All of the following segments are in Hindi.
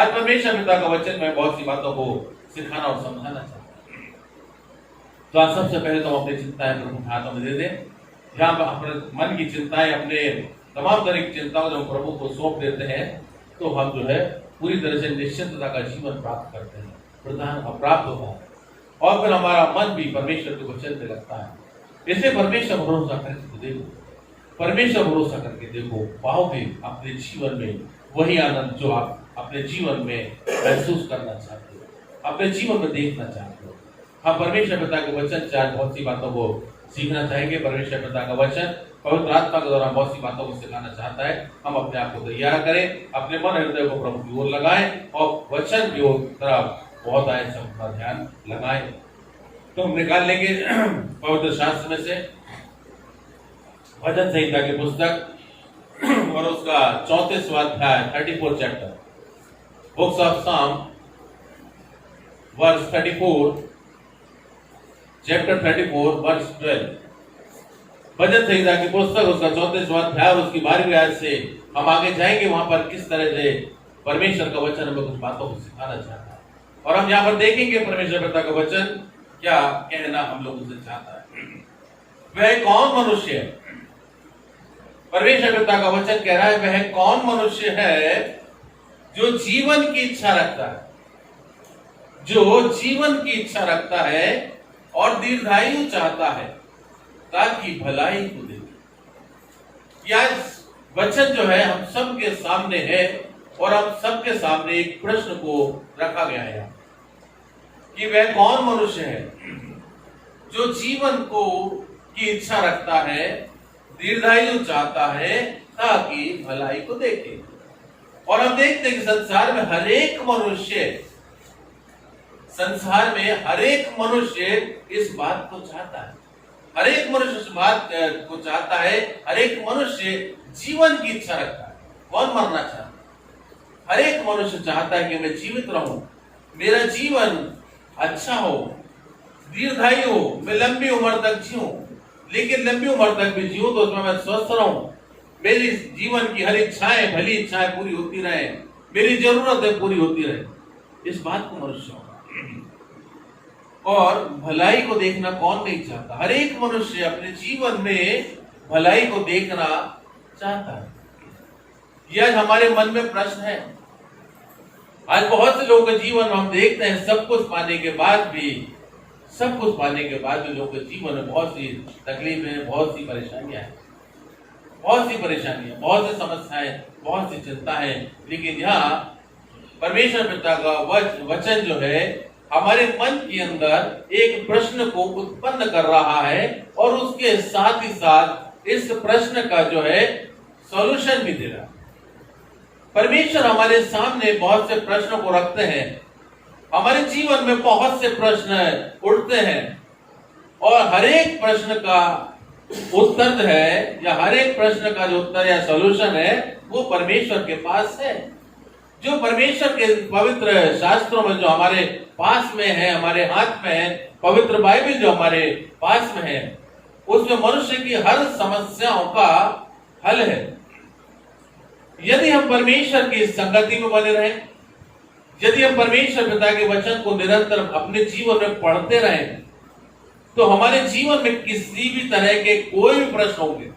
आज परमेश्वर पिता का वचन में बहुत सी बातों को सिखाना और समझाना चाहता हूं। तो आज सबसे पहले तो अपनी चिंताएं प्रभु के हाथों में दे दें। जहां पर अपने मन की चिंताएं, अपने तमाम तरह की चिंताओं जब प्रभु को सौंप देते हैं तो हम जो है पूरी तरह से निश्चिंतता का जीवन प्राप्त करते हैं, प्रदान प्राप्त होता है और फिर हमारा मन भी परमेश्वर के वचन पे लगता है। इसलिए परमेश्वर भरोसा करके देखो, परमेश्वर भरोसा करके देखो, पाओगे अपने जीवन में वही आनंद जो आप अपने जीवन में महसूस करना चाहते हो, अपने जीवन में देखना चाहते हो। हम परमेश्वर पिता के वचन से आज बहुत सी बातों को सीखना चाहेंगे। परमेश्वर पिता का वचन पवित्र आत्मा के द्वारा बहुत सी बातों को सिखाना चाहता है। हम अपने आप को तैयार करें, अपने मन हृदय को प्रभु की ओर लगाएं और वचन की ओर तरफ बहुत आए अपना ध्यान लगाएं। तो हम निकाल लेंगे पवित्र शास्त्र में से भजन संहिता की पुस्तक और उसका 34वां अध्याय 34 चैप्टर, बुक्स ऑफ साम वर्स 34, चैप्टर 34 वर्स 12। भजन संहिता की पुस्तक उसका 34वां अध्याय और उसकी 12वीं आयत से हम आगे जाएंगे। वहां पर किस तरह से परमेश्वर का वचन हमें कुछ बातों को सिखाना चाहता है और हम यहाँ पर देखेंगे परमेश्वर पिता का वचन क्या कहना हम लोगों से चाहता है। वह कौन मनुष्य है, परमेश्वर पिता का वचन कह रहा है, वह कौन मनुष्य है जो जीवन की इच्छा रखता है, जो जीवन की इच्छा रखता है और दीर्घायु चाहता है ताकि भलाई को देखे। यह वचन जो है हम सबके सामने है और हम सबके सामने एक प्रश्न को रखा गया है कि वह कौन मनुष्य है जो जीवन को की इच्छा रखता है, दीर्घायु चाहता है ताकि भलाई को देखे। और हम देखते हैं कि संसार में हर एक मनुष्य इस बात को चाहता है, हर एक मनुष्य इस बात को चाहता है, हर एक मनुष्य जीवन की इच्छा रखता है। कौन मरना चाहता है? हर एक मनुष्य चाहता है कि मैं जीवित रहूं, मेरा जीवन अच्छा हो, दीर्घायु हो, मैं लंबी उम्र तक जीऊं, लेकिन लंबी उम्र तक भी जीऊं तो उसमें मैं स्वस्थ रहूं, मेरी जीवन की हर इच्छाएं, भली इच्छाएं पूरी होती रहे, मेरी जरूरतें पूरी होती रहे। इस बात को मनुष्य होगा। और भलाई को देखना कौन नहीं चाहता? हर एक मनुष्य अपने जीवन में भलाई को देखना चाहता है। यह हमारे मन में प्रश्न है। आज बहुत से लोगों के जीवन में हम देखते हैं सब कुछ पाने के बाद भी लोगों के जीवन में बहुत सी तकलीफें, बहुत सी परेशानियां हैं, बहुत सी समस्याएं, बहुत सी चिंता है। लेकिन यहाँ परमेश्वर पिता का वचन जो है हमारे मन के अंदर एक प्रश्न को उत्पन्न कर रहा है और उसके साथ ही साथ इस प्रश्न का जो है सॉल्यूशन भी दे रहा है। परमेश्वर हमारे सामने बहुत से प्रश्नों को रखते हैं, हमारे जीवन में बहुत से प्रश्न उठते हैं और हर एक प्रश्न का उत्तर है या हर एक प्रश्न का जो उत्तर या सॉल्यूशन है वो परमेश्वर के पास है। जो परमेश्वर के पवित्र शास्त्रों में जो हमारे पास में है, हमारे हाथ में है, पवित्र बाइबल जो हमारे पास में है, उसमें मनुष्य की हर समस्याओं का हल है। यदि हम परमेश्वर की संगति में बने रहें, यदि हम परमेश्वर पिता के वचन को निरंतर अपने जीवन में पढ़ते रहें, तो हमारे जीवन में किसी भी तरह के कोई भी प्रश्न होंगे,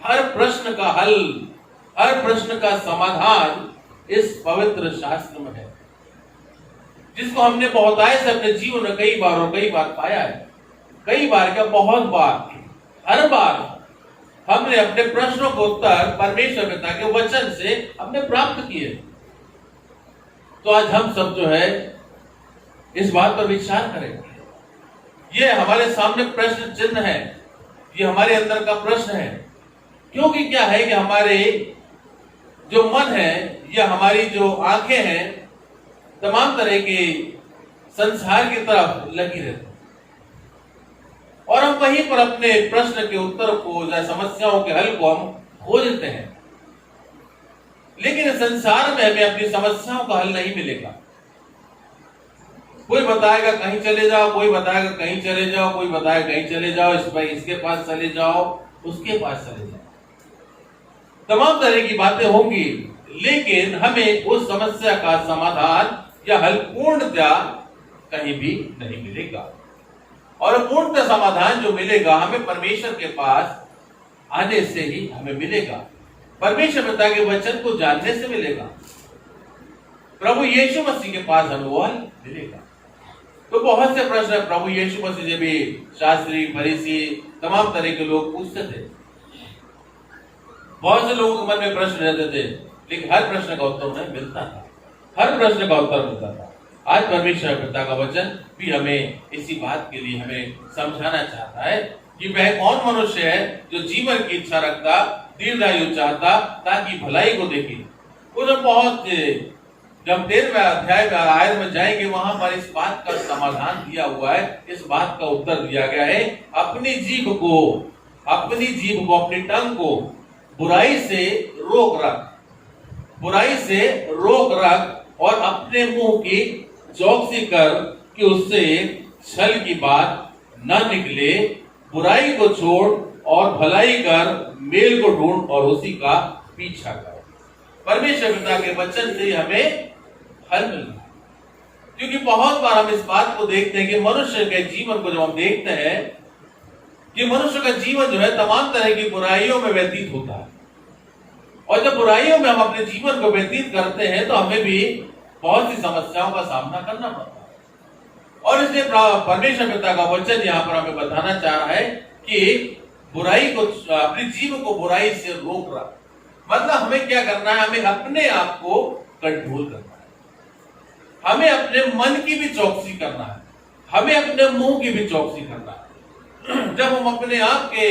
हर प्रश्न का हल, हर प्रश्न का समाधान इस पवित्र शास्त्र में है, जिसको हमने बहुतायत से अपने जीवन में कई बार पाया है। कई बार क्या, बहुत बार, हर बार हमने अपने प्रश्नों को उत्तर परमेश्वर पिता के वचन से हमने प्राप्त किए। तो आज हम सब जो है इस बात पर विचार करें। ये हमारे सामने प्रश्न चिन्ह है, ये हमारे अंदर का प्रश्न है। क्योंकि क्या है कि हमारे जो मन है या हमारी जो आंखें हैं तमाम तरह के संसार की तरफ लगी रहती और हम वहीं पर अपने प्रश्न के उत्तर को या समस्याओं के हल को हम खोजते हैं। लेकिन संसार में हमें अपनी समस्याओं का हल नहीं मिलेगा। कोई बताएगा कहीं चले जाओ, कोई बताएगा कहीं चले जाओ, कोई बताएगा कहीं चले जाओ, इसके पास चले जाओ, उसके पास चले जाओ, तमाम तरह की बातें होंगी। लेकिन हमें उस समस्या का समाधान या हल पूर्णतया कहीं भी नहीं मिलेगा। और पूर्णतः समाधान जो मिलेगा हमें परमेश्वर के पास आने से ही हमें मिलेगा, परमेश्वर पिता के वचन को जानने से मिलेगा, प्रभु यीशु मसीह के पास हमें वो हल मिलेगा। तो बहुत से प्रश्न प्रभु यीशु मसीह से भी शास्त्री, फरीसी, तमाम तरह के लोग पूछते थे। बहुत से लोगों के मन में प्रश्न रहते थे, लेकिन हर प्रश्न का उत्तर उन्हें मिलता था, हर प्रश्न का उत्तर मिलता था। आज परमेश्वर पिता का वचन भी हमें इसी बात के लिए हमें समझाना चाहता है कि वह कौन मनुष्य है जो जीवन की इच्छा रखता, दीर्घायु चाहता, ताकि भलाई को देखे। उधर बहुत जब 13वें अध्याय में आयत में जाएंगे, वहां पर इस बात का समाधान दिया हुआ है, इस बात का उत्तर दिया गया है, अपनी जीभ को, अपनी टंग को बुराई से रोक रख, बुराई से रोक रख और अपने मुंह की चौकसी कर कि उससे छल की बात न निकले। बुराई को छोड़ और भलाई कर, मेल को ढूंढ और उसी का पीछा कर। परमेश्वर पिता के वचन से हमें हल मिलना है, क्योंकि बहुत बार हम इस बात को देखते हैं कि मनुष्य के जीवन को जब हम देखते हैं कि मनुष्य का जीवन जो है तमाम तरह की बुराइयों में व्यतीत होता है, और जब बुराइयों में हम अपने जीवन को व्यतीत करते हैं तो हमें भी बहुत सी समस्याओं का सामना करना पड़ता है। और इसलिए परमेश्वर पिता का वचन यहाँ पर हमें बताना चाह रहा है कि बुराई को, अपनी जीव को बुराई से रोक रहा, मतलब हमें क्या करना है, हमें अपने आप को कंट्रोल करना है, हमें अपने मन की भी चौकसी करना है, हमें अपने मुंह की भी चौकसी करना है। जब हम अपने आप के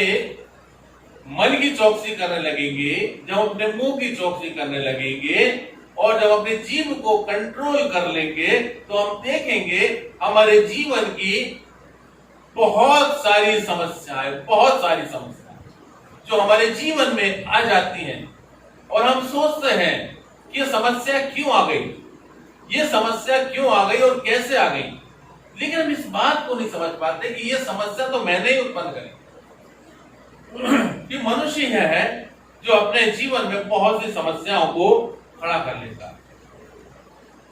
मन की चौकसी करने लगेंगे, जब अपने मुंह की चौकसी करने लगेंगे और जब अपने जीव को कंट्रोल कर लेंगे, तो हम देखेंगे हमारे जीवन की बहुत सारी समस्याएं जो हमारे जीवन में आ जाती हैं, और हम सोचते हैं कि ये समस्या क्यों आ गई, ये समस्या क्यों आ गई और कैसे आ गई, लेकिन हम इस बात को नहीं समझ पाते कि ये समस्या तो मैंने ही उत्पन्न करी। कि मनुष्य है जो अपने जीवन में बहुत सी समस्याओं को खड़ा कर लेता है।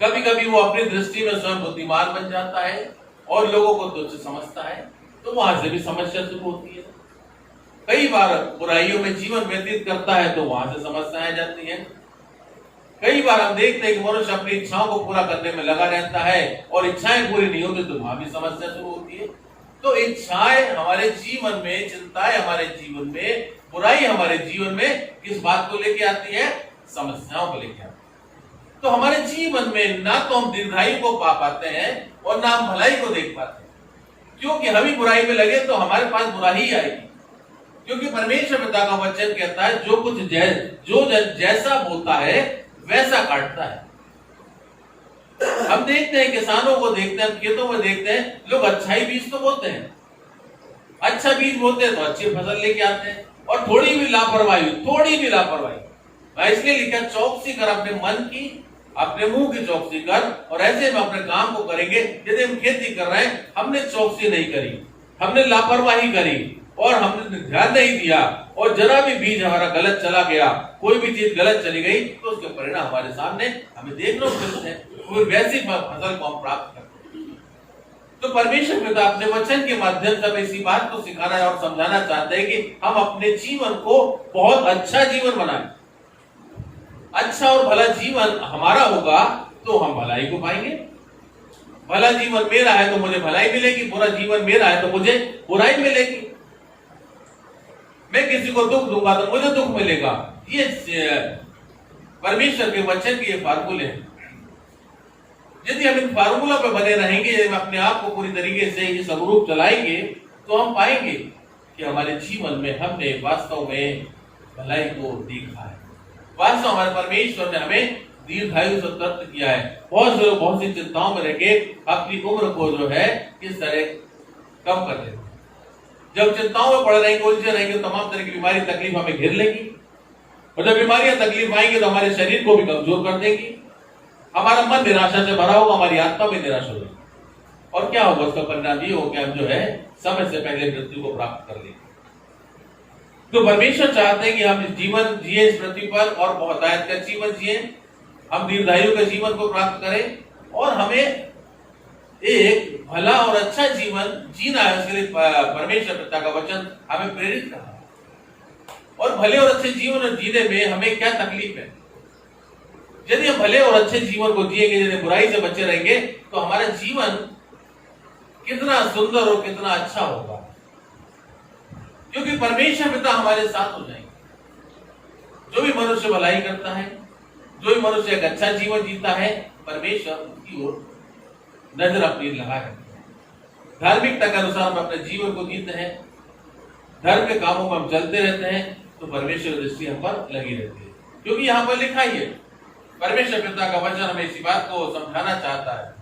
कभी कभी वो अपनी दृष्टि में स्वयं बुद्धिमान बन जाता है और लोगों को तुच्छ समझता है, तो वहां से भी समस्या शुरू होती है। कई बार बुराइयों में जीवन व्यतीत करता है तो वहां से समस्याएं आ जाती हैं। कई बार हम देखते हैं कि मनुष्य अपनी इच्छाओं को पूरा करने में लगा रहता है और इच्छाएं पूरी नहीं होती तो वहां भी समस्या शुरू होती है। तो इच्छाएं हमारे जीवन में, चिंताएं हमारे जीवन में, बुराई हमारे जीवन में किस बात को लेके आती है, समस्याओं को लेके आती है। तो हमारे जीवन में ना तो हम दीर्घायु को पा पाते हैं और ना हम भलाई को देख पाते हैं, क्योंकि हम ही बुराई में लगे तो हमारे पास बुराई ही आएगी। क्योंकि परमेश्वर पिता का वचन कहता है जो कुछ जैसा बोता है वैसा काटता है। हम देखते हैं किसानों को देखते हैं, खेतों में देखते हैं, लोग अच्छा ही बीज तो बोते हैं, अच्छा बीज बोते हैं तो अच्छी फसल लेके आते हैं, और थोड़ी भी लापरवाही इसलिए लिखा चौकसी कर अपने मन की, अपने मुंह की चौकसी कर। और ऐसे हम अपने काम को करेंगे। यदि हम खेती कर रहे हैं, हमने चौकसी नहीं करी, हमने लापरवाही करी और हमने ध्यान नहीं दिया और जरा भी बीज हमारा गलत चला गया, कोई भी चीज गलत चली गई, तो उसके परिणाम हमारे सामने हमें देखने को मिलते हैं, कोई वैसी फसल को हम प्राप्त करते हैं। तो परमेश्वर पिता अपने वचन के माध्यम से हमें इसी बात को सिखाना और समझाना चाहते हैं कि हम अपने जीवन को बहुत अच्छा जीवन बनाएं। अच्छा और भला जीवन हमारा होगा तो हम भलाई को पाएंगे। भला जीवन मेरा है तो मुझे भलाई मिलेगी, बुरा जीवन मेरा है तो मुझे बुराई मिलेगी। मैं किसी को दुख दूंगा तो मुझे दुख मिलेगा। ये परमेश्वर के वचन के फार्मूले हैं। यदि हम इन फार्मूला पे बने रहेंगे, हम अपने आप को पूरी तरीके से इस अनुरूप चलाएंगे, तो हम पाएंगे कि हमारे जीवन में हमने वास्तव में भलाई को देखा है। वास्तव हमारे परमेश्वर ने हमें दीर्घायु से तृप्त किया है। बहुत से लोग बहुत सी चिंताओं में रहकर अपनी उम्र को जो है किस तरह कम कर देते। जब चिंताओं में पड़ रहेंगे, उलझे रहेंगे, तो तमाम तरह की बीमारी तकलीफ हमें घेर लेगी, और जब बीमारियां तकलीफ आएंगी तो हमारे शरीर को भी कमजोर कर देगी। हमारा मन निराशा से भरा होगा, हमारी आत्मा भी निराश हो जाएगी, और क्या होगा, उसका परिणाम ये होगा कि हम जो है समय से पहले मृत्यु को प्राप्त कर लेंगे। तो परमेश्वर चाहते हैं कि हम जीवन जिए इस पृथ्वी पर और बहुतायत का जीवन जिए, हम दीर्घायु का जीवन को प्राप्त करें और हमें एक भला और अच्छा जीवन जीना है। उसके लिए परमेश्वर पिता का वचन हमें प्रेरित कर रहा है। और भले और अच्छे जीवन जीने में हमें क्या तकलीफ है? यदि हम भले और अच्छे जीवन को जिएंगे, यदि बुराई से बचे रहेंगे, तो हमारा जीवन कितना सुंदर और कितना अच्छा होगा, क्योंकि परमेश्वर पिता हमारे साथ हो जाएंगे। जो भी मनुष्य भलाई करता है, जो भी मनुष्य एक अच्छा जीवन जीता है, परमेश्वर उसकी ओर नजर अपनी लगा रखते हैं। धार्मिकता के अनुसार हम अपने जीवन को जीते हैं, धर्म के कामों में हम चलते रहते हैं, तो परमेश्वर की दृष्टि हम पर लगी रहती है। क्योंकि यहाँ पर लिखा ही है, परमेश्वर पिता का वचन हमें इसी बात को समझाना चाहता है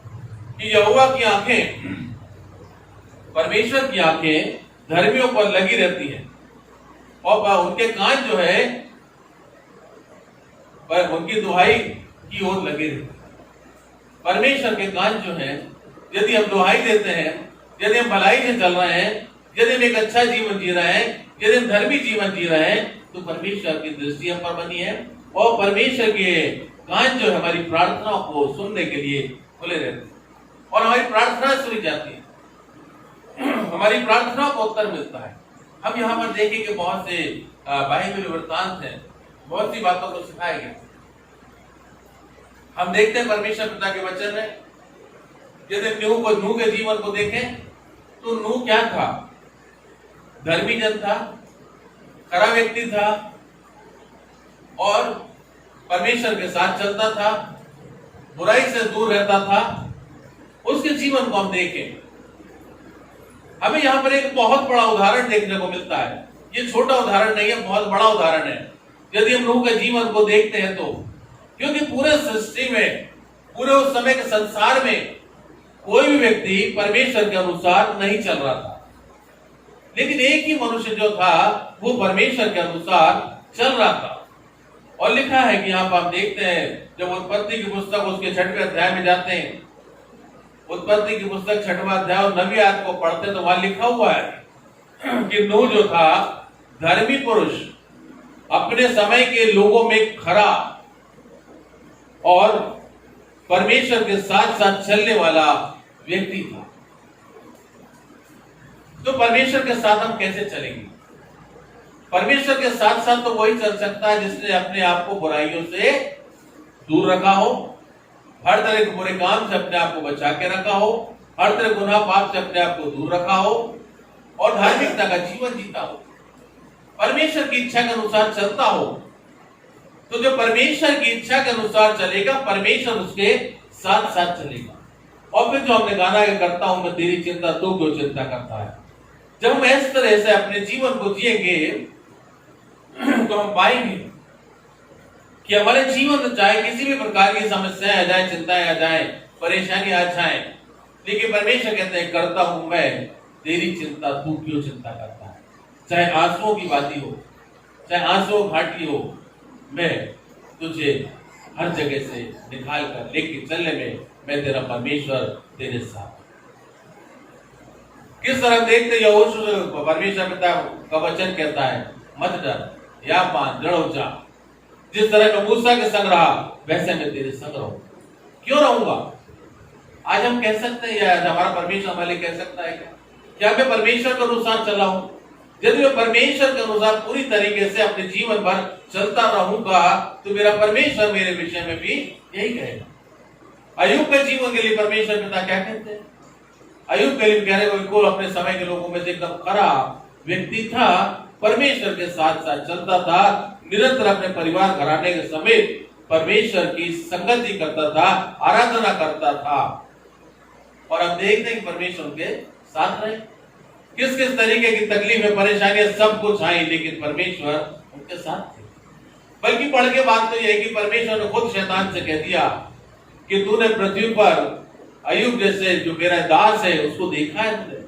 कि यहोवा की आंखें, परमेश्वर की आंखें धर्मियों पर लगी रहती हैं और उनके कान जो है उनकी दुहाई की ओर लगे रहते हैं। परमेश्वर के कान जो है, यदि हम दुहाई देते हैं, यदि हम भलाई से चल रहे हैं, यदि हम एक अच्छा जीवन जी रहे हैं, यदि हम धर्मी जीवन जी रहे हैं, तो परमेश्वर की दृष्टि हम पर बनी है और परमेश्वर के कान जो है हमारी प्रार्थनाओं को सुनने के लिए खुले रहते हैं और हमारी प्रार्थना सुनी जाती है, हमारी प्रार्थनाओं को उत्तर मिलता है। हम यहाँ पर देखें कि बहुत से बाइबल वृत्तांत हैं, बहुत सी बातों को सिखाया गया। हम देखते हैं परमेश्वर पिता के वचन में, यदि नूह के जीवन को देखें तो नूह क्या था? धर्मी जन था, खरा व्यक्ति था और परमेश्वर के साथ चलता था, बुराई से दूर रहता था। उसके जीवन को हम देखें, हमें यहाँ पर एक बहुत बड़ा उदाहरण देखने को मिलता है। ये छोटा उदाहरण नहीं है, बहुत बड़ा उदाहरण है यदि हम नूह के जीवन को देखते हैं तो। क्योंकि पूरे सृष्टि में, पूरे उस समय के संसार में कोई भी व्यक्ति परमेश्वर के अनुसार नहीं चल रहा था, लेकिन एक ही मनुष्य जो था वो परमेश्वर के अनुसार चल रहा था। और लिखा है कि यहाँ पर आप देखते हैं, जब उत्पत्ति की पुस्तक उसके 6वें अध्याय में जाते हैं, उत्पत्ति की पुस्तक 6वां अध्याय और 9वीं आयत को पढ़ते हैं तो वहां लिखा हुआ है कि नूह जो था धर्मी पुरुष, अपने समय के लोगों में खरा और परमेश्वर के साथ साथ चलने वाला व्यक्ति था। तो परमेश्वर के साथ हम कैसे चलेंगे? परमेश्वर के साथ साथ तो वही चल सकता है जिसने अपने आप को बुराइयों से दूर रखा हो, हर तरह के बुरे काम से अपने आप को बचा के रखा हो, हर तरह गुनाह पाप से अपने आप को दूर रखा हो और धार्मिकता का जीवन जीता हो, परमेश्वर की इच्छा के अनुसार चलता हो। तो जो परमेश्वर की इच्छा के अनुसार चलेगा, परमेश्वर उसके साथ साथ चलेगा। और फिर जो हमने गाना करता हूं मैं तेरी चिंता तू क्यों चिंता करता है, जब हम इस तरह से अपने जीवन को जिएंगे तो हम पाएंगे कि हमारे जीवन में चाहे किसी भी प्रकार की समस्याएं आ जाए, चिंताएं आ जाए, परेशानी आ जाए, लेकिन परमेश्वर कहते हैं करता हूं मैं तेरी चिंता तू क्यों चिंता करता है। चाहे आंसुओं की बाती हो, चाहे आंसुओं घाटी हो, मैं तुझे हर जगह से निकाल कर लेके चलने में मैं तेरा परमेश्वर तेरे साथ। किस तरह देखते यहोशू परमेश्वर पिता का वचन कहता है मत डर या मान दृढ़ हो जा। जिस तरह मैं मूसा के संग रहा वैसे मैं तेरे संग रहूं। क्यों रहूंगा? आज हम कह सकते हैं या हमारा परमेश्वर हमारे कह सकता है क्या मैं परमेश्वर के अनुसार चला हूं? यदि मैं परमेश्वर के अनुसार पूरी तरीके से अपने जीवन भर चलता रहूंगा तो मेरा परमेश्वर मेरे विषय में भी यही कहेगा। अय्यूब के जीवन के लिए परमेश्वर पिता क्या कहते हैं? अय्यूब के लिए कहने को बिल्कुल अपने समय के लोगों में से एकदम खरा व्यक्ति था, परमेश्वर के साथ साथ चलता था, निरंतर अपने परिवार घराने के समेत परमेश्वर की संगति करता था, आराधना करता था। और अब देखते हैं कि परमेश्वर उनके साथ रहे। किस किस तरीके की तकलीफें, परेशानियां सब कुछ आई, लेकिन परमेश्वर उनके साथ थे। बल्कि पढ़ के बात तो यह है कि परमेश्वर ने खुद शैतान से कह दिया कि तूने पृथ्वी पर अय्यूब जैसे जो मेरा दास है उसको देखा है तुमने?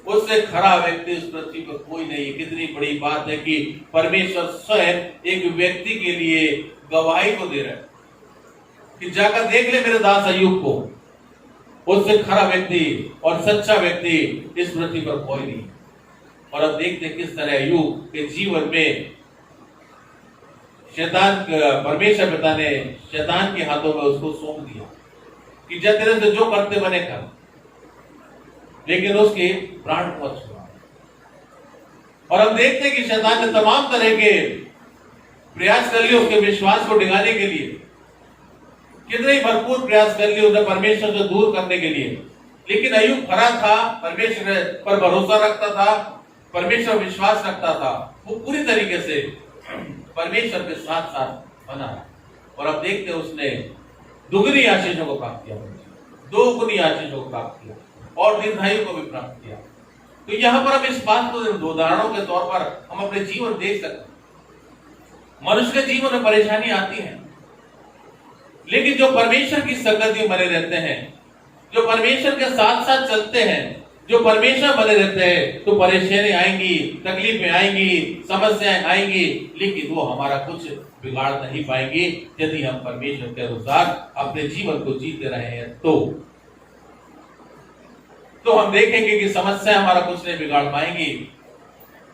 उससे खरा व्यक्ति उस पृथ्वी पर कोई नहीं है। कितनी बड़ी बात है कि परमेश्वर स्वयं एक व्यक्ति के लिए गवाही को दे रहा है कि जाकर देख ले मेरे दास अय्यूब को, उससे खरा व्यक्ति और सच्चा व्यक्ति इस पृथ्वी पर कोई नहीं। और अब देखते हैं किस तरह अय्यूब के जीवन में शैतान, परमेश्वर पिता ने शैतान के हाथों में उसको सौंप दिया कि जब तेरे से जो करते बने कर, लेकिन उसके प्राण को छुआ। और हम देखते हैं कि शैतान ने तमाम तरह के प्रयास कर लिए उसके विश्वास को डिगाने के लिए, कितने ही भरपूर प्रयास कर लिए उन्हें परमेश्वर से दूर करने के लिए, लेकिन अय्यूब खरा था, परमेश्वर पर भरोसा रखता था, परमेश्वर विश्वास रखता था, वो पूरी तरीके से परमेश्वर के साथ साथ बना। और अब देखते उसने दुगनी आशीषों को प्राप्त किया, दो गुनी आशीषों को प्राप्त किया और दीर्घायु को भी प्राप्त किया। तो यहाँ पर हम इस बात को उदाहरणों के तौर पर हम अपने जीवन देख सकते हैं। मनुष्य के जीवन में परेशानी आती है, लेकिन जो परमेश्वर की संगति में बने रहते हैं, जो परमेश्वर के साथ साथ चलते हैं, जो परमेश्वर बने रहते हैं, तो परेशानी आएंगी, तकलीफें आएंगी, समस्याएं आएंगी, लेकिन वो हमारा कुछ बिगाड़ नहीं पाएंगी यदि हम परमेश्वर के अनुसार अपने जीवन को जीते रहे हैं। तो हम देखेंगे कि समस्या हमारा कुछ नहीं बिगाड़ पाएंगी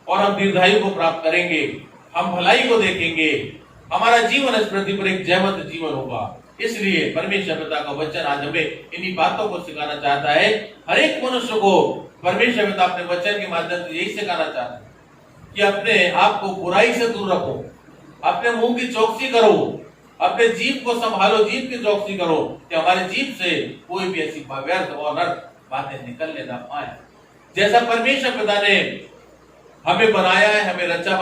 और हम दीर्घायु को प्राप्त करेंगे, हम भलाई को देखेंगे, हमारा जीवन इस पृथ्वी पर एक जयवंत जीवन होगा। इसलिए परमेश्वर पिता का वचन आज हमें इन्हीं बातों को सिखाना चाहता है। हर एक मनुष्य को परमेश्वर पिता अपने वचन के माध्यम से यही सिखाना चाहता है कि अपने आप को बुराई से दूर रखो, अपने मुंह की चौकसी करो, अपने जीभ को संभालो, जीभ की चौकसी करो कि हमारे जीभ से कोई भी ऐसी व्यर्थ और अनर्थ बातें निकलने ना पाए। जैसा परमेश्वर पिता ने हमें बनाया है, हमें रचा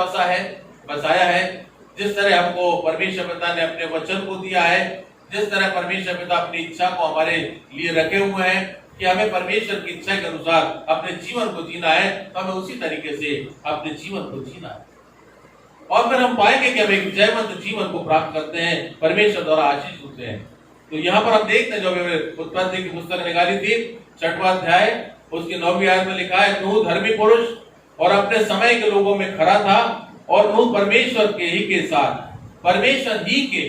बसाया है, जिस तरह हमको परमेश्वर पिता ने अपने वचन को दिया है, जिस तरह परमेश्वर पिता अपनी इच्छा को हमारे लिए रखे हुए हैं कि हमें परमेश्वर की इच्छा के अनुसार अपने जीवन को जीना है, तो हमें उसी तरीके से अपने जीवन को जीना है। और फिर हम पाएंगे कि हम एक जयवंत जीवन को प्राप्त करते हैं, परमेश्वर द्वारा आशीष होते हैं। तो यहाँ पर हम देखते हैं, जो उत्पत्ति की पुस्तक निकाली थी 6वां अध्याय उसकी 9वीं आयत में लिखा है, नूह धर्मी पुरुष और अपने समय के लोगों में खरा था और नूह परमेश्वर के ही के साथ, परमेश्वर ही के,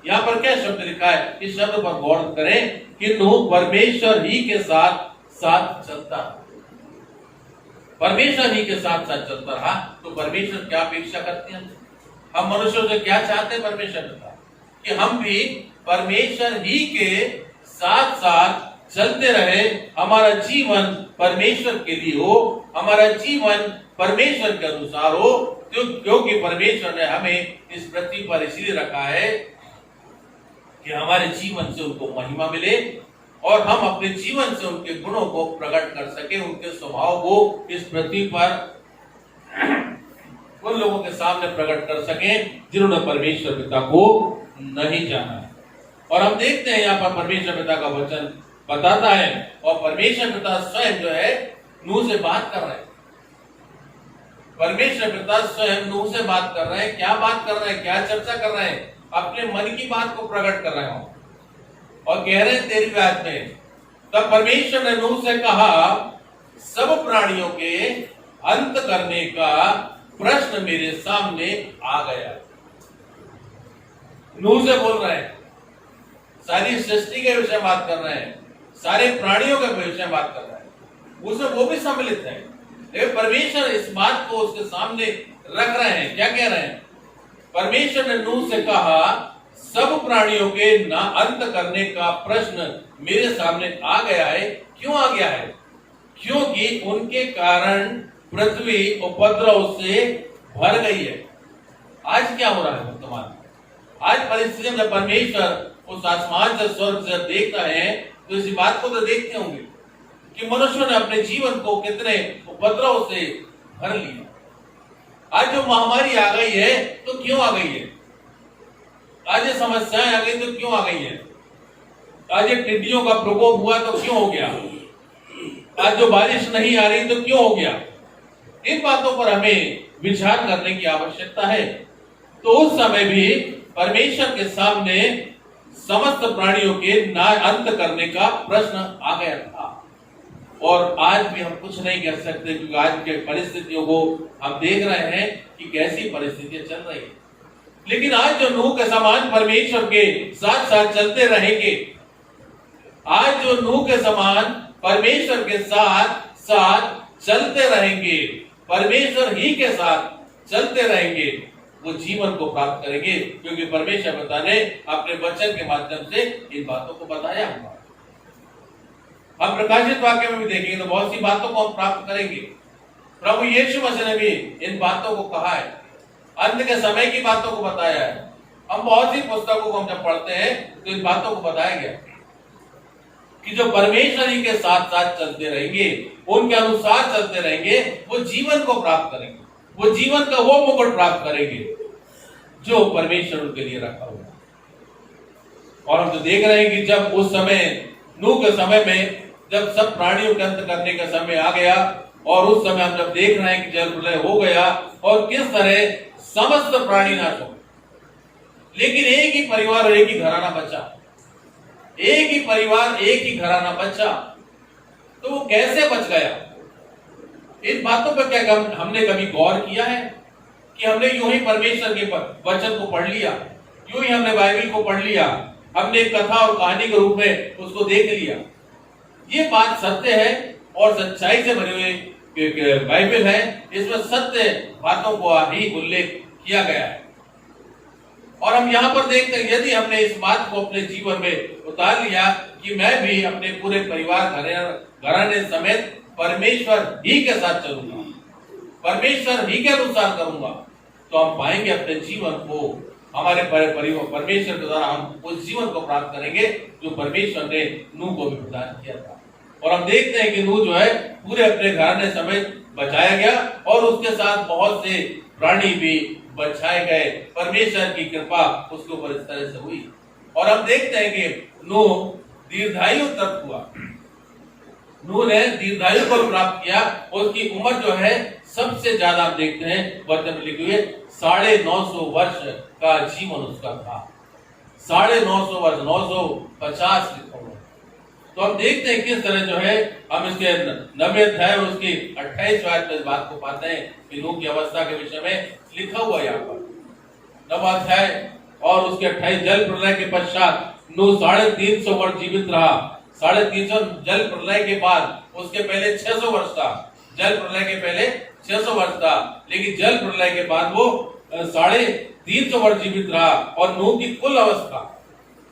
यहाँ पर क्या शब्द लिखा है, इस शब्द पर गौर करें कि नूह परमेश्वर ही के साथ साथ चलता, परमेश्वर ही के साथ साथ चलता रहा। तो परमेश्वर क्या अपेक्षा करते हैं, हम मनुष्यों से क्या चाहते हैं परमेश्वर पिता, कि हम भी परमेश्वर ही के साथ साथ चलते रहे, हमारा जीवन परमेश्वर के लिए हो, हमारा जीवन परमेश्वर के अनुसार हो, क्योंकि परमेश्वर ने हमें इस पृथ्वी पर इसलिए रखा है कि हमारे जीवन से उनको महिमा मिले और हम अपने जीवन से उनके गुणों को प्रकट कर सके, उनके स्वभाव को इस पृथ्वी पर उन लोगों के सामने प्रकट कर सके जिन्होंने परमेश्वर पिता को नहीं जाना। और हम देखते हैं यहाँ पर परमेश्वर पिता का वचन बताता है और परमेश्वर पिता स्वयं जो है नूह से बात कर रहे हैं। परमेश्वर पिता स्वयं नूह से बात कर रहे हैं। क्या बात कर रहे हैं, क्या चर्चा कर रहे हैं, अपने मन की बात को प्रकट कर रहे हो और कह रहे हैं 13वीं आयत में, तब परमेश्वर ने नूह से कहा, सब प्राणियों के अंत करने का प्रश्न मेरे सामने आ गया। नूह से बोल रहे हैं, सारी सृष्टि के विषय बात कर रहे हैं, सारे प्राणियों के विषय बात कर रहे हैं, उसमें वो भी सम्मिलित है। लेकिन परमेश्वर इस बात को उसके सामने रख रहे हैं। क्या कह रहे हैं, परमेश्वर ने नूह से कहा, सब प्राणियों के ना अंत करने का प्रश्न मेरे सामने आ गया है। क्यों आ गया है, क्योंकि उनके कारण पृथ्वी उपद्रव से भर गई है। आज क्या हो रहा है वर्तमान, आज परिस्थिति में परमेश्वर उस आसमान से स्वर्ग से देखता है तो इसी बात को तो देखते होंगे कि मनुष्य ने अपने जीवन को कितने उपद्रव से भर लिया। आज जो महामारी आ गई है तो क्यों आ गई है, आज ये समस्याएं आ गई तो क्यों आ गई है, आज ये टिड्डियों का प्रकोप हुआ तो क्यों हो गया, आज जो बारिश नहीं आ रही तो क्यों हो गया। इन बातों पर हमें विचार करने की आवश्यकता है। तो उस समय भी परमेश्वर के सामने समस्त प्राणियों के ना अंत करने का प्रश्न आ गया था और आज भी हम कुछ नहीं कह सकते, क्योंकि आज के परिस्थितियों को हम देख रहे हैं कि कैसी परिस्थितियां चल रही है। लेकिन आज जो नूह के समान परमेश्वर के साथ साथ चलते रहेंगे, आज जो नूह के समान परमेश्वर के साथ साथ चलते रहेंगे, परमेश्वर ही के साथ चलते रहेंगे वो जीवन को प्राप्त करेंगे, क्योंकि परमेश्वर पिता ने अपने वचन के माध्यम से इन बातों को बताया हुआ। हम प्रकाशित वाक्य में भी देखेंगे तो बहुत सी बातों को हम प्राप्त करेंगे। प्रभु यीशु मसीह ने भी इन बातों को कहा है, अंत के समय की बातों को बताया है। हम बहुत सी पुस्तकों को हम जब पढ़ते हैं तो इन बातों को बताया गया कि जो परमेश्वर ही के साथ साथ चलते रहेंगे, उनके अनुसार चलते रहेंगे, वो जीवन को प्राप्त करेंगे, वो जीवन का वो मुकुट प्राप्त करेंगे जो परमेश्वर उनके लिए रखा हुआ। और हम तो देख रहे हैं कि जब उस समय नूह के समय में जब सब प्राणियों के अंत करने का समय आ गया, और उस समय हम जब देख रहे हैं कि जल प्रलय हो गया और किस तरह समस्त प्राणी नाश हो, लेकिन एक ही परिवार और एक ही घराना बचा, एक ही परिवार एक ही घराना बचा। तो वो कैसे बच गया? इन बातों पर क्या हमने कभी गौर किया है कि हमने यूं ही परमेश्वर के वचन को पढ़ लिया, यूं ही हमने बाइबल को पढ़ लिया, हमने एक कथा और कहानी के रूप में उसको देख लिया? ये बात सत्य है और सच्चाई से भरी हुई बाइबल है, इसमें सत्य बातों को ही उल्लेख किया गया है। और हम यहाँ पर देखते हैं, यदि हमने इस बात को अपने जीवन में उतार लिया कि मैं भी अपने पूरे परिवार घराने समेत परमेश्वर ही के साथ चलूंगा, परमेश्वर ही के अनुसार करूंगा, तो हम पाएंगे अपने जीवन को, हमारे परमेश्वर के द्वारा हम उस जीवन को प्राप्त करेंगे जो परमेश्वर ने नूह को भी प्रदान किया था। और हम देखते हैं कि नूह जो है पूरे अपने घराने समेत बचाया गया और उसके साथ बहुत से प्राणी भी बचाए गए। परमेश्वर की कृपा उसके ऊपर इस तरह से हुई। और हम देखते हैं कि नूह दीर्घायु तक हुआ, नूह ने दीर्घायु को प्राप्त किया। उसकी उम्र जो है सबसे ज्यादा हम देखते हैं वचन में लिखे हुए 950 वर्ष का जीवन उसका था। 950 वर्ष, 950 लिखा हुआ। तो हम देखते हैं किस तरह जो है हम इसके 90 अध्याय उसकी 28 आयत में इस बात को पाते हैं कि नूह की अवस्था के विषय में लिखा हुआ यहाँ पर 9 अध्याय और उसके 28। जल प्रलय के पश्चात नूह 350 वर्ष जीवित रहा। 350 जल प्रलय के बाद, उसके पहले 600 वर्ष था। जल प्रलय के पहले 600 वर्ष था, लेकिन जल प्रलय के बाद वो 350 वर्ष जीवित रहा। और नूह की कुल अवस्था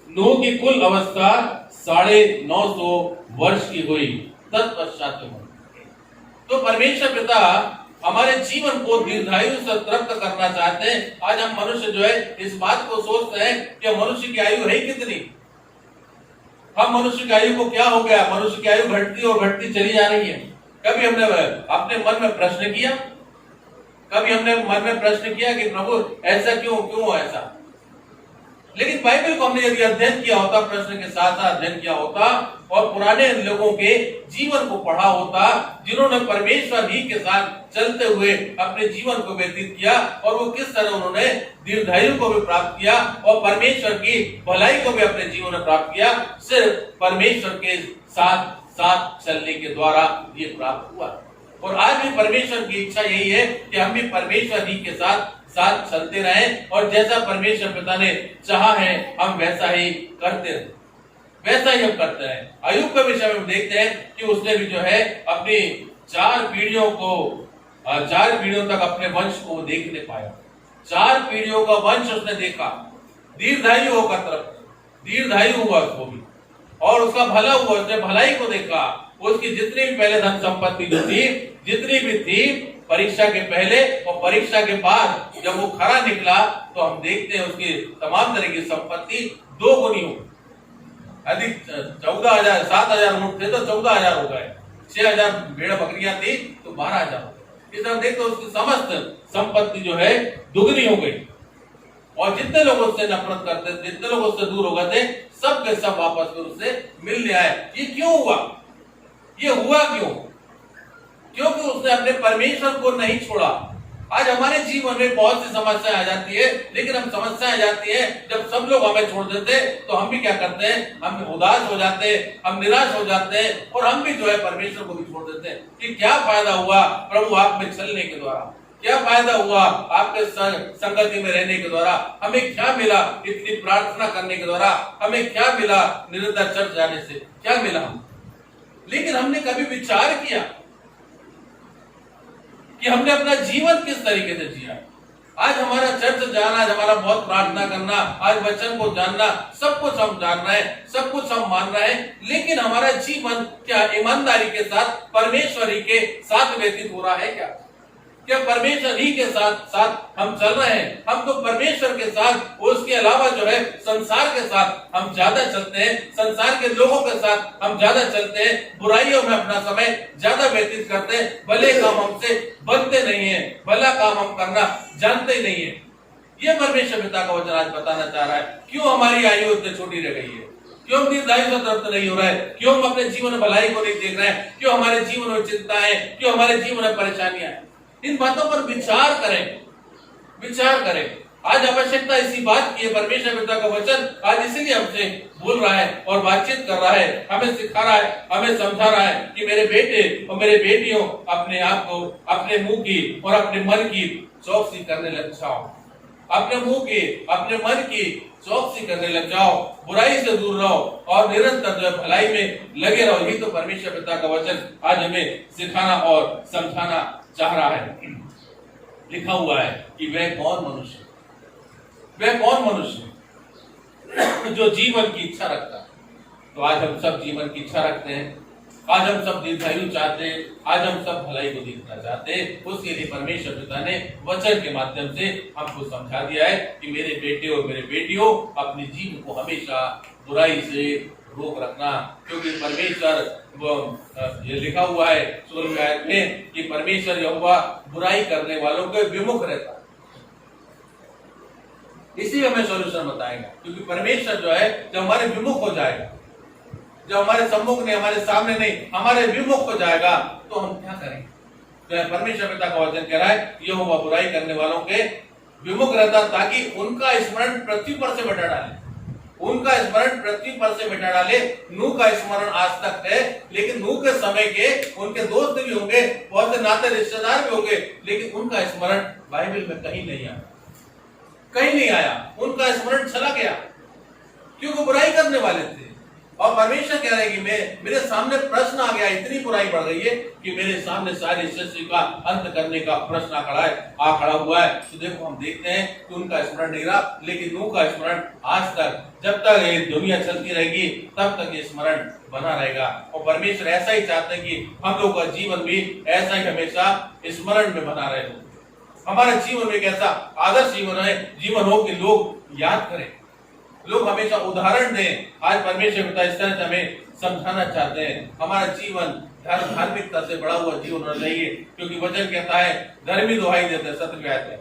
950 वर्ष की हुई तत्पश्चात। तो परमेश्वर पिता हमारे जीवन को दीर्घायु से तृप्त करना चाहते हैं। आज हम मनुष्य जो है इस बात को सोचते हैं कि मनुष्य की आयु है कितनी, हम मनुष्य की आयु को क्या हो गया, मनुष्य की आयु घटती और घटती चली जा रही है। कभी हमने अपने मन में प्रश्न किया, कभी हमने मन में प्रश्न किया कि प्रभु ऐसा क्यों ऐसा? लेकिन बाइबल को हमने यदि अध्ययन किया होता, प्रश्न के साथ साथ अध्ययन किया होता और पुराने लोगों के जीवन को पढ़ा होता जिन्होंने परमेश्वर ही के साथ चलते हुए अपने जीवन को व्यतीत किया और वो किस तरह उन्होंने दीर्घायु को भी प्राप्त किया और परमेश्वर की भलाई को भी अपने जीवन में प्राप्त किया, सिर्फ परमेश्वर के साथ साथ चलने के द्वारा ये प्राप्त हुआ। और आज भी परमेश्वर की इच्छा यही है कि हम भी परमेश्वर ही के साथ साथ चलते रहें और जैसा परमेश्वर पिता ने चाहा है हम वैसा ही करते रहे, वैसा ही हम करते हैं। अय्यूब के विषय में देखते हैं कि उसने भी जो है अपनी 4 पीढ़ियों तक अपने वंश को देखने पाया। 4 पीढ़ियों का वंश उसने देखा, दीर्घायु होकर दीर्घायु हुआ उसको भी और उसका भला हुआ, उसने भलाई को देखा। उसकी जितनी भी पहले धन संपत्ति जो थी, जितनी भी थी, परीक्षा के पहले और परीक्षा के बाद जब वो खरा निकला तो हम देखते हैं उसकी तमाम तरह की संपत्ति 2 गुनी हो गई। अधिक 14,000 7,000 ऊंट थे तो 14,000 हो गए, 6,000 भेड़ बकरियां थी तो 12,000 हो गए। इस तरह देखते उसकी समस्त संपत्ति जो है दुगनी हो गई और जितने लोग उससे नफरत करते थे, जितने लोग उससे दूर हो गए थे, सब के सब वापस में उससे मिलने आए। ये क्यों हुआ? ये हुआ क्यों? क्योंकि उसने अपने परमेश्वर को नहीं छोड़ा। आज हमारे जीवन में बहुत सी समस्याएं आ जाती है, लेकिन हम समस्याएं आ जाती है जब सब लोग हमें छोड़ देते तो हम भी क्या करते हैं, हम उदास हो जाते हैं, हम निराश हो जाते हैं और हम भी जो है परमेश्वर को भी छोड़ देते हैं कि क्या फायदा हुआ प्रभु आप में चलने के द्वारा, क्या फायदा हुआ आपके संगति में रहने के द्वारा, हमें क्या मिला इतनी प्रार्थना करने के द्वारा, हमें क्या मिला निरंतर चर्च जाने से, क्या मिला? लेकिन हमने कभी विचार किया कि हमने अपना जीवन किस तरीके से जिया। आज हमारा चर्च जाना, आज हमारा बहुत प्रार्थना करना, आज वचन को जानना, सब कुछ हम जान रहे हैं, सब कुछ हम मान रहे हैं, लेकिन हमारा जीवन क्या ईमानदारी के साथ परमेश्वर ही के साथ व्यतीत हो रहा है क्या परमेश्वर ही के साथ साथ हम चल रहे हैं? हम तो परमेश्वर के साथ, उसके अलावा जो है संसार के साथ हम ज्यादा चलते हैं, संसार के लोगों के साथ हम ज्यादा चलते हैं, बुराइयों में अपना समय ज्यादा व्यतीत करते हैं, भले काम हमसे बनते नहीं है, भला काम हम करना जानते ही नहीं है। ये परमेश्वर पिता का वचन आज बताना चाह रहा है। क्यों हमारी आयु इतनी छोटी रह गई है? क्यों दीर्घायु प्राप्त नहीं हो रहा है? क्यों हम अपने जीवन में भलाई को नहीं देख रहे हैं? क्यों हमारे जीवन में चिंता है? क्यों हमारे जीवन में परेशानियां हैं? इन बातों पर विचार करें। आज आवश्यकता इसी बात की है। परमेश्वर पिता का वचन आज इसीलिए हमसे बोल रहा है और बातचीत कर रहा है, हमें सिखा रहा है, हमें समझा रहा है कि मेरे बेटे और मेरे बेटियों, अपने आप को, अपने मुंह की और अपने मन की चौकसी करने लग जाओ। अपने मुंह की, अपने मन की चौकसी करने लग जाओ, बुराई से दूर रहो और निरंतर जो भलाई में लगे रहो। यही तो परमेश्वर पिता का वचन आज हमें सिखाना और समझाना चाह रहा है। लिखा हुआ है कि वह कौन मनुष्य जो जीवन की इच्छा रखता है। तो आज हम सब जीवन की इच्छा रखते हैं, आज हम सब दीर्घायु चाहते हैं, आज हम सब भलाई को देखना चाहते हैं। उसके लिए परमेश्वर पिता ने वचन के माध्यम से हमको समझा दिया है कि मेरे बेटे और मेरे बेटियों, अपने जीवन को हमेशा बुराई से रोक रखना, क्योंकि परमेश्वर ये लिखा हुआ है 16वें आयत में कि परमेश्वर यहोवा बुराई करने वालों के विमुख रहता है। इसी हमें सॉल्यूशन बताएगा, क्योंकि परमेश्वर जो है जब हमारे विमुख हो जाएगा, जब हमारे सम्मुख नहीं, हमारे सामने नहीं, हमारे विमुख हो जाएगा, तो हम क्या करेंगे? तो परमेश्वर पिता का वचन कह रहा है यहोवा बुराई करने वालों के विमुख रहता, ताकि उनका स्मरण पृथ्वी पर से मिटा डाले। उनका स्मरण पृथ्वी पर से मिटा डाले। नूह का स्मरण आज तक है, लेकिन नूह के समय के उनके दोस्त भी होंगे, बहुत से नाते रिश्तेदार भी होंगे, लेकिन उनका स्मरण बाइबल में कहीं नहीं आया। उनका स्मरण चला गया, क्योंकि बुराई करने वाले थे। और परमेश्वर कह रहे हैं कि मेरे सामने प्रश्न आ गया, इतनी बुराई बढ़ गई है कि मेरे सामने सारी सृष्टि का अंत करने का प्रश्न आ खड़ा हुआ है। तो देखो, हम देखते हैं कि उनका स्मरण नहीं रहा, लेकिन नूह का स्मरण आज तक, जब तक ये दुनिया चलती रहेगी, तब तक ये स्मरण बना रहेगा। और परमेश्वर ऐसा ही चाहते हैं कि हम लोग का जीवन भी ऐसा ही हमेशा स्मरण में बना रहे। हमारा जीवन में एक ऐसा आदर्श जीवन हो कि लोग याद करें, लोग हमेशा उदाहरण दें। आज परमेश्वर पिता इस तरह से हमें समझाना चाहते हैं। हमारा जीवन धार्मिकता से बड़ा हुआ जीवन होना चाहिए, क्योंकि वचन कहता है धर्मी दुहाई देते हैं, 7वें आयत में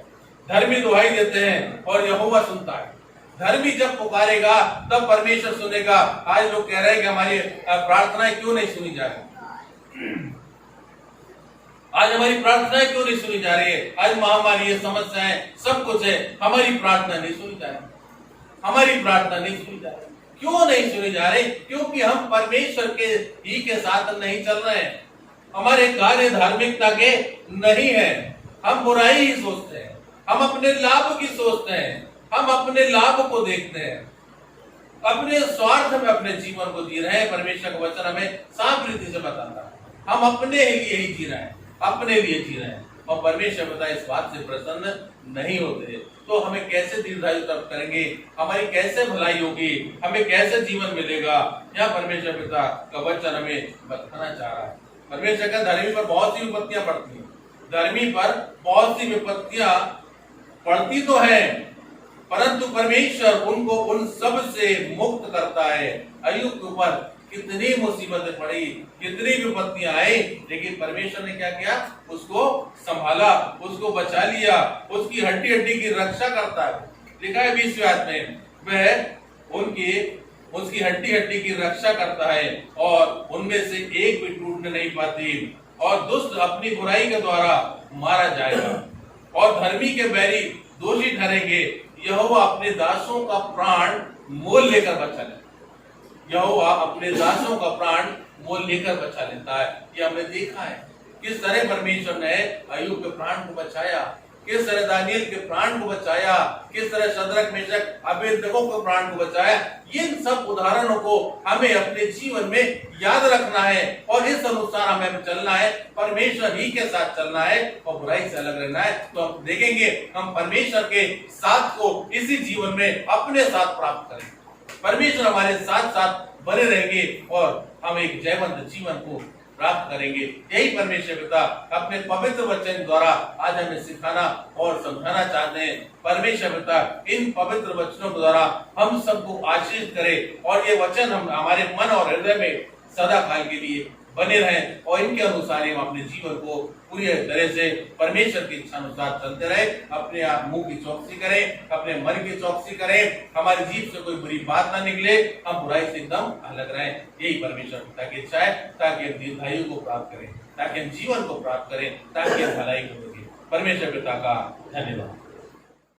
धर्मी दुहाई देते हैं और यहोवा सुनता है। धर्मी जब पुकारेगा तब परमेश्वर सुनेगा। आज लोग कह रहे हैं कि हमारी प्रार्थनाएं क्यों नहीं सुनी जा रही, आज हमारी प्रार्थनाएं क्यों नहीं सुनी जा रही है? आज महामारी है, समस्याएं, सब कुछ है, हमारी प्रार्थना नहीं सुनी जा रही। हमारी प्रार्थना नहीं सुनी जा रही। क्यों नहीं सुनी जा रही? क्योंकि हम परमेश्वर के ही के साथ नहीं चल रहे हैं। हमारे कार्य धार्मिकता के नहीं है। हम बुराई ही सोचते हैं, हम अपने लाभ की सोचते हैं, हम अपने लाभ को देखते हैं, अपने स्वार्थ में अपने जीवन को जी रहे हैं। परमेश्वर का वचन हमें साफ रीति से बताता है हम अपने लिए ही जी रहे हैं, अपने लिए जी रहे हैं। और परमेश्वर पिता इस बात से प्रसन्न नहीं होते, तो हमें कैसे दीर्घायु प्राप्त करेंगे? हमारी कैसे भलाई होगी? हमें कैसे जीवन मिलेगा? यह परमेश्वर पिता का वचन हमें बताना चाह रहा है। परमेश्वर का धर्मी पर बहुत सी विपत्तियां पड़ती हैं, धर्मी पर बहुत सी विपत्तियां पड़ती तो है, परंतु परमेश्वर उनको उन सब से मुक्त करता है। अय्यूब के ऊपर कितनी मुसीबतें पड़ी, कितनी विपत्तियां आई, लेकिन परमेश्वर ने क्या किया? उसको संभाला, उसको बचा लिया, उसकी हड्डी हड्डी की रक्षा करता है। लिखा है 20वें आयत में, वह उसकी हड्डी हड्डी की रक्षा करता है और उनमें से एक भी टूटने नहीं पाती। और दुष्ट अपनी बुराई के द्वारा मारा जाएगा और धर्मी के बैरी दोषी ठहरेंगे। यहोवा अपने दासों का प्राण मोल लेकर बचा लेता है। यहोवा अपने दासों का प्राण मोल लेकर बचा लेता है। ये हमने देखा है किस तरह परमेश्वर ने अय्यूब के प्राण को बचाया। किस तरह दानियल के प्राण को बचाया, किस तरह शद्रक मेशक अबेदनगो के प्राण को बचाया, इन सब उदाहरणों को हमें अपने जीवन में याद रखना है और इस अनुसार हमें चलना है, परमेश्वर ही के साथ चलना है और बुराई से अलग रहना है। तो हम देखेंगे हम परमेश्वर के साथ को इसी जीवन में अपने साथ प्राप्त करेंगे, परमेश्वर हमारे साथ साथ बने रहेंगे और हम एक जयवंत जीवन को प्राप्त करेंगे। यही परमेश्वर पिता अपने पवित्र वचन द्वारा आज हमें सिखाना और समझाना चाहते हैं। परमेश्वर पिता इन पवित्र वचनों के द्वारा हम सबको आशीष करे और ये वचन हम हमारे मन और हृदय में सदा काल के लिए बने रहें और इनके अनुसार हम अपने जीवन को पूरी तरह से परमेश्वर की इच्छा अनुसार चलते रहे। अपने आप मुंह की चौकसी करें, अपने मन की चौकसी करें, हमारी जीभ से कोई बुरी बात ना निकले, हम बुराई से एकदम अलग रहें। यही परमेश्वर पिता की इच्छा है, ताकि हम दीर्घायु को प्राप्त करें, ताकि हम जीवन को प्राप्त करें, ताकि हम भलाई को देखें। परमेश्वर पिता का धन्यवाद।